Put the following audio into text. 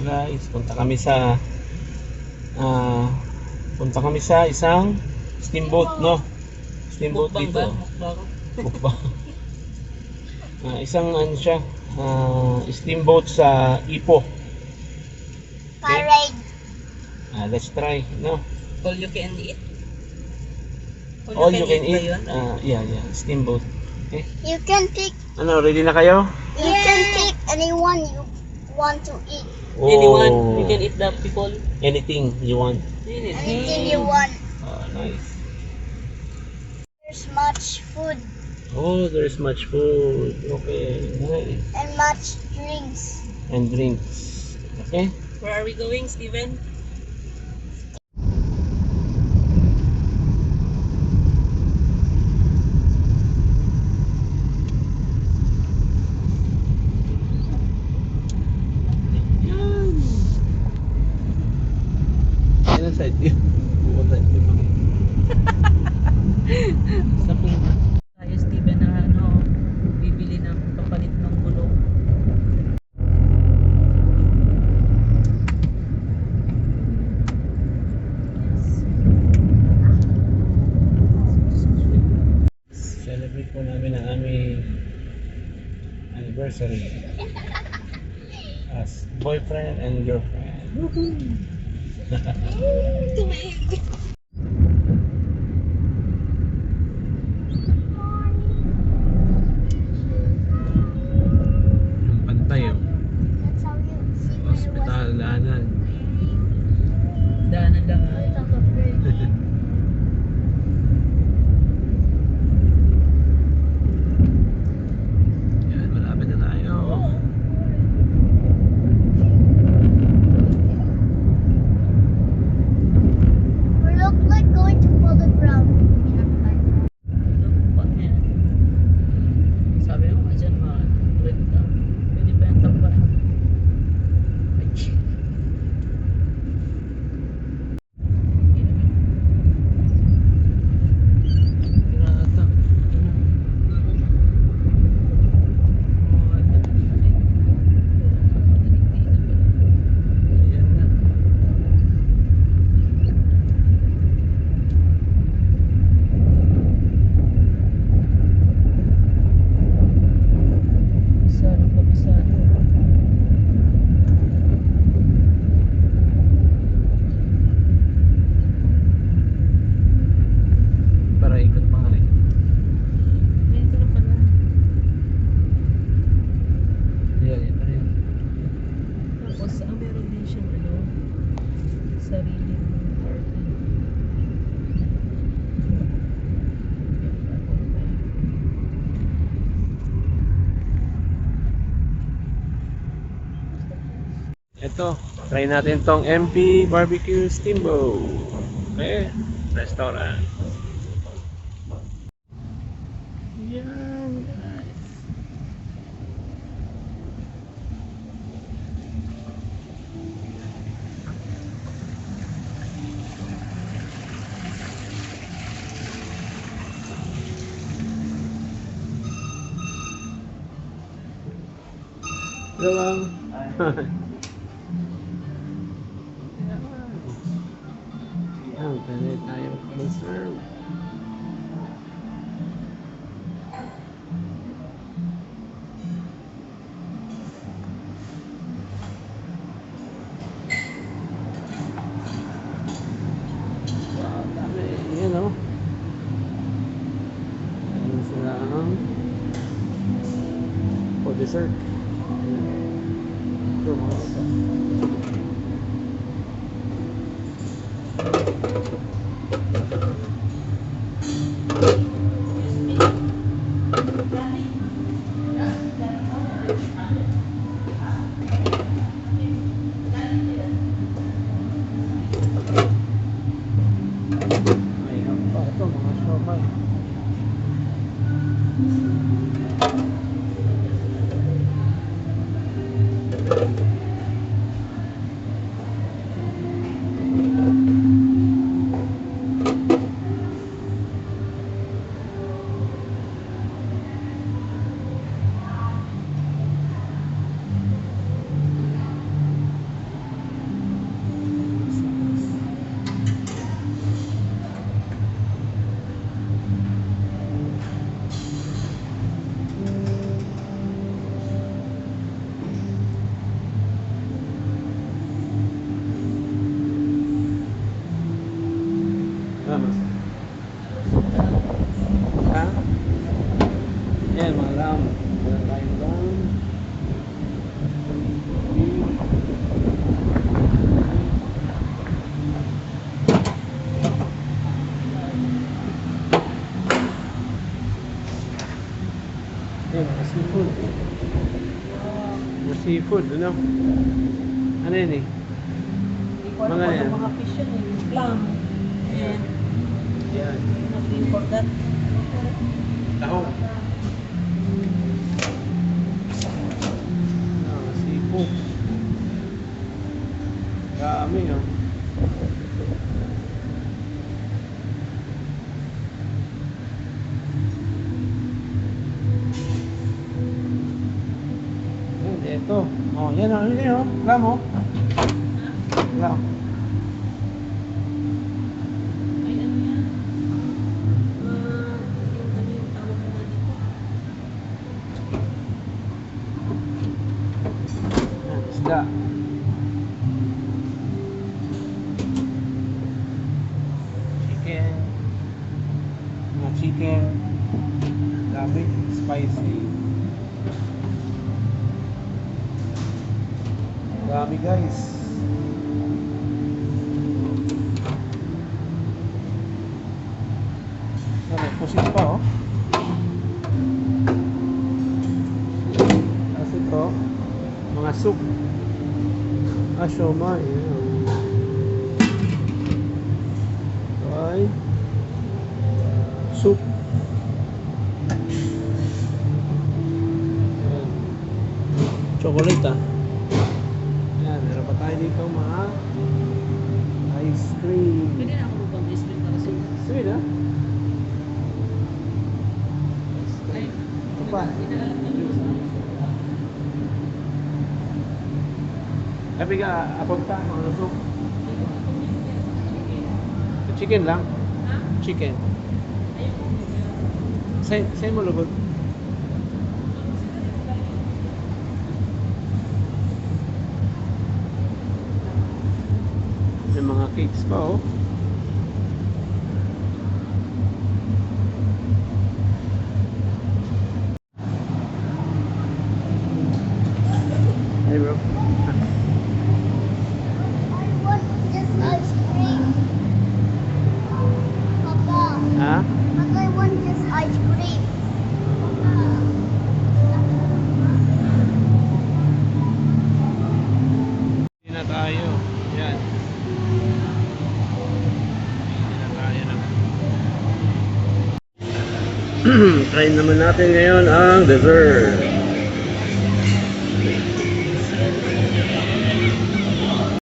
guys, punta kami sa isang steamboat, no? Steamboat dito. Mukbang. Isang ano siya, steamboat sa Ipoh. Parade. Let's try, no? All you can eat? All you can ba eat. yun? Yeah, steamboat. Okay. You can pick. Ano, ready na kayo? You can pick anyone you want to eat. Anyone? You can eat the people? Anything you want. Anything you want. Nice. There's much food Oh, there's much food. Okay, nice. and much drinks. And drinks. Okay. Where are we going, Steven? Yan ang side view. Buong side view. Sa Puma. Tayo, Steven, na bibili ng kapalit ng gulong. Celebrate po namin ang aming anniversary as boyfriend and girlfriend. Yung pantay, oh. That's how you see where it was. Hospital, daanan. Daanan lang ha. Yan, malapit na tayo. We look like going to Polo Ground. Lumpat niya. Sabi mo nga dyan, renta. Pwede pa yung tambay. Pirata. Ayan na. Bisado pa, bisado. Para ikot pa nga rin. Dito na pala. Ayan, ito rin. Tapos, meron din siyang sariling parking. Ito, try natin tong MP Barbecue Steamboat. Okay, restaurant. Yan, guys. Hello, ma'am. Yan, pwede tayo mag-serve. Wow, dami. Yan, oh. Yan sila ang for dessert. Churros. May pa ito, mga siomay. seafood, ano? Ano yun eh? Hindi ko alam Mga kung yan. anong mga fish yun eh. Clam. And Yan. nothing for that. Tahong. Seafood. Dami, oh. Ito. Oh, yan oh, yun oh. Lam oh. Lam. Ay, ano yan? Yung ano yung tawag mo nga dito? Yan, isda. Chicken. Mga chicken. Dami. Spicy. Dami guys. May pusit pa oh. Tapos ito, mga soup. Siomai. Ito ay soup. Ayan. Chocolate ah. Yan, meron pa tayo dito mga ice cream. Pwede na ako lubang ice cream para sa inyo. Sweet ah. Ay, Ito pa. inaalam na yun sa Sabi ka, apunta, mga soup. Chicken lang. Chicken. Sa'yo mo lugod. May mga cakes pa oh. Hey bro. I want just ice cream. Papa, Ha? but I want just ice cream. Hindi na tayo. Yan. Hindi na tayo na. Try naman natin ngayon ang dessert.